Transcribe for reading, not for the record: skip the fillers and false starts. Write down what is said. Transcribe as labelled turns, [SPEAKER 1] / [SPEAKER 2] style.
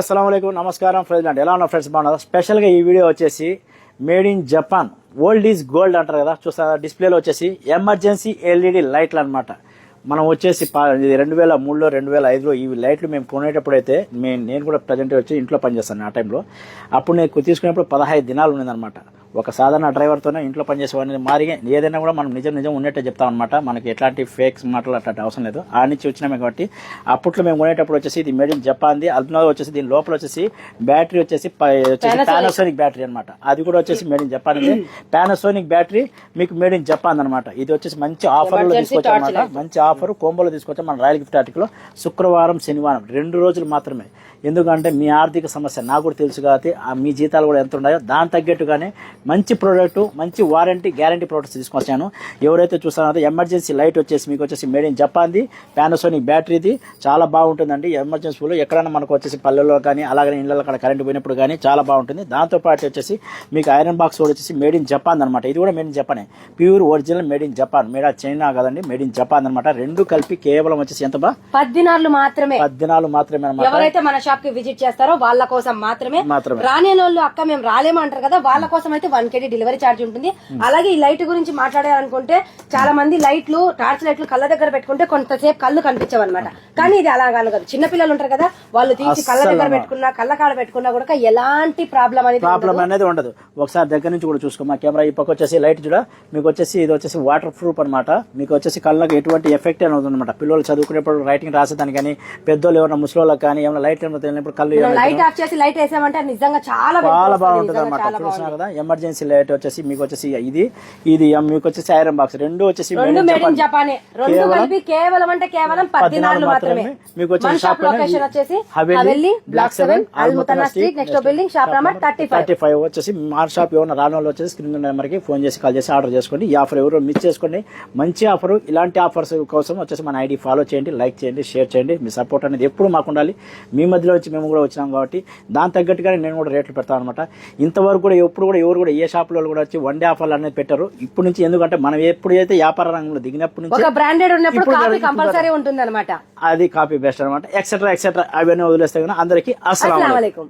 [SPEAKER 1] అస్సలాముఅలైకుం నమస్కారం ఫ్రెండ్స్. ఎలా ఉన్నా ఫ్రెండ్స్? బాగున్నారు. స్పెషల్గా ఈ వీడియో వచ్చేసి made in Japan, old is gold అంటారు కదా, చూస్తారా డిస్ప్లేలో వచ్చేసి ఎమర్జెన్సీ ఎల్ఈడి లైట్లు అనమాట. మనం వచ్చేసి 2003లో 2005లో ఈ లైట్లు మేము కొనేటప్పుడు అయితే నేను కూడా ప్రజెంట్ వచ్చి ఇంట్లో పనిచేస్తాను. ఆ టైంలో అప్పుడు నేను తీసుకునేప్పుడు 15 దినాలు ఉన్నదనమాట. ఒక సాధారణ డ్రైవర్తోనే ఇంట్లో పనిచేసేవాడిని. మారిగా ఏదైనా కూడా మనం నిజం ఉన్నట్టే చెప్తాం అనమాట. మనకి ఎట్లాంటి ఫేక్స్ మాటలు అట్లాంటి అవసరం లేదు. ఆ నుంచి వచ్చినామే కాబట్టి అప్పట్లో మేము కొనేటప్పుడు వచ్చేసి ఇది మేడ్ ఇన్ జపాన్ది. అందులో వచ్చేసి దీని లోపల వచ్చేసి బ్యాటరీ వచ్చేసి పానాసోనిక్ బ్యాటరీ అనమాట. అది కూడా వచ్చేసి made in Japan. Panasonic battery మీకు మేడ్ ఇన్ జపాన్ అనమాట. ఇది వచ్చేసి మంచి ఆఫర్లో తీసుకొచ్చామన్నమాట. మంచి ఆఫర్ కోంబోలో తీసుకొచ్చాం మన రాయల్ గిఫ్ట్ ఆర్టికల్. శుక్రవారం శనివారం 2 రోజులు మాత్రమే. ఎందుకంటే మీ ఆర్థిక సమస్య నాకు కూడా తెలుసు కాబట్టి మీ జీతాలు కూడా ఎంత ఉన్నాయో దాని తగ్గట్టుగానే మంచి ప్రోడక్ట్, మంచి వారంటీ గ్యారంటీ ప్రోడక్ట్స్ తీసుకొచ్చాను. ఎవరైతే చూస్తారో ఎమర్జెన్సీ లైట్ వచ్చేసి మీకు వచ్చేసి మేడ్ ఇన్ జపాన్ది, పానాసోనిక్ బ్యాటరీది. చాలా బాగుంటుందండి. ఎమర్జెన్సీలో ఎక్కడైనా మనకు వచ్చేసి పల్లెల్లో కానీ అలాగే ఇళ్ళలో అక్కడ కరెంట్ పోయినప్పుడు కానీ చాలా బాగుంటుంది. దాంతోపాటు వచ్చేసి మీకు ఐరన్ బాక్స్ కూడా వచ్చేసి మేడ్ ఇన్ జపాన్ అనమాట. ఇది కూడా మేడ్ ఇన్ జపానే, pure original made in Japan. Made China కదండి, మేడ్ ఇన్ జపాన్ అనమాట. రెండు కలిపి కేవలం వచ్చేసి ఎంత
[SPEAKER 2] 10 దినాలు మాత్రమే
[SPEAKER 1] అనమాట.
[SPEAKER 2] ఎవరైతే మన షాప్ కి విజిట్ చేస్తారో వాళ్ళ కోసం మాత్రమే. రాని వాళ్ళు అక్క మేము రాలేమంటారు కదా, వాళ్ళ కోసం అయితే 1 KD డెలివరీ ఛార్జ్ ఉంటుంది. అలాగే ఈ లైట్ గురించి మాట్లాడాలనుకుంటే చాలా మంది లైట్లు, టార్చ్ లైట్లు కళ్ళ దగ్గర పెట్టుకుంటే కొంతసేపు కళ్ళు కనిపించవన్నమాట. కానీ ఇది అలా కాదు. చిన్న పిల్లలు ఉంటారు కదా, వాళ్ళు తీసి కళ్ళ దగ్గర పెట్టుకున్నా కళ్ళ కాడ పెట్టుకున్నా కూడా ఎలాంటి ప్రాబ్లం అనేది
[SPEAKER 1] ఉండదు. ఒకసారి దగ్గర నుంచి కూడా చూసుకో. మా కెమెరా ఈ పక్క వచ్చేసి లైట్ చూడ మీకు వచ్చేసి ఇది వచ్చేసి వాటర్ ప్రూఫ్ అనమాట. మీకు వచ్చేసి కళ్ళకి ఎటువంటి ఎఫెక్ట్ అనేది అనమాట. పిల్లలు చదువుకునేప్పుడు రైటింగ్ రాసేదానికి కానీ, పెద్దోళ్ళు ఎవరైనా ముసలోళ్ళకి కానీ ఏమైనా లైట్ తెలియనప్పుడు కళ్ళు
[SPEAKER 2] లైట్ ఆఫ్ చేసి లైట్ వేసామంటే నిజంగా చాలా
[SPEAKER 1] బాగుంటుంది అనమాట. చూస్తున్నారు కదా, ఎమర్జెన్సీ లైట్ వచ్చేసి మీకు వచ్చేసి ఇది మీకు వచ్చేసి ఐరన్ బాక్స్. రెండు వచ్చేసి
[SPEAKER 2] కేవలం అంటే కేవలం 10 దినాలు మాత్రమే.
[SPEAKER 1] మీకు వచ్చేసి
[SPEAKER 2] షాప్ లొకేషన్ వచ్చేసి Haveli block 7 Al Muthanna street, next building, shop number 35
[SPEAKER 1] వచ్చేసి మా షాప్ ఏమన్నా రాని వాళ్ళు వచ్చేసి స్క్రీన్ నెంబర్ కి ఫోన్ చేసి కాల్ చేసి ఆర్డర్ చేసుకోండి. ఈ ఆఫర్ ఎవరు మిస్ చేసుకోండి. మంచి ఆఫర్. ఇలాంటి ఆఫర్స్ కోసం వచ్చేసి మన ఐడి ఫాలో చేయండి, లైక్ చేయండి, షేర్ చేయండి. మీ సపోర్ట్ అనేది ఎప్పుడు మాకు ఉండాలి. మీ మధ్యలో వచ్చి మేము కూడా వచ్చినాం కాబట్టి దాని తగ్గట్టుగానే నేను కూడా రేట్లు పెడతాను అనమాట. ఇంతవరకు కూడా ఎప్పుడు కూడా ఎవరు కూడా ఏ షాప్ లో కూడా వచ్చి 1 డే ఆఫర్లు అనేది పెట్టారు. ఇప్పటి నుంచి ఎందుకంటే మనం ఎప్పుడైతే వ్యాపార రంగంలో దిగినప్పటి నుంచి
[SPEAKER 2] బ్రాండెడ్ ఉన్నప్పుడు కంపల్సరీ ఉంటుంది అనమాట.
[SPEAKER 1] అది కాపీ బెస్ట్ అనమాట. ఎక్సెట్రా అవన్నీ వదిలేస్తే అందరికీ అస్సలాము అలైకుం.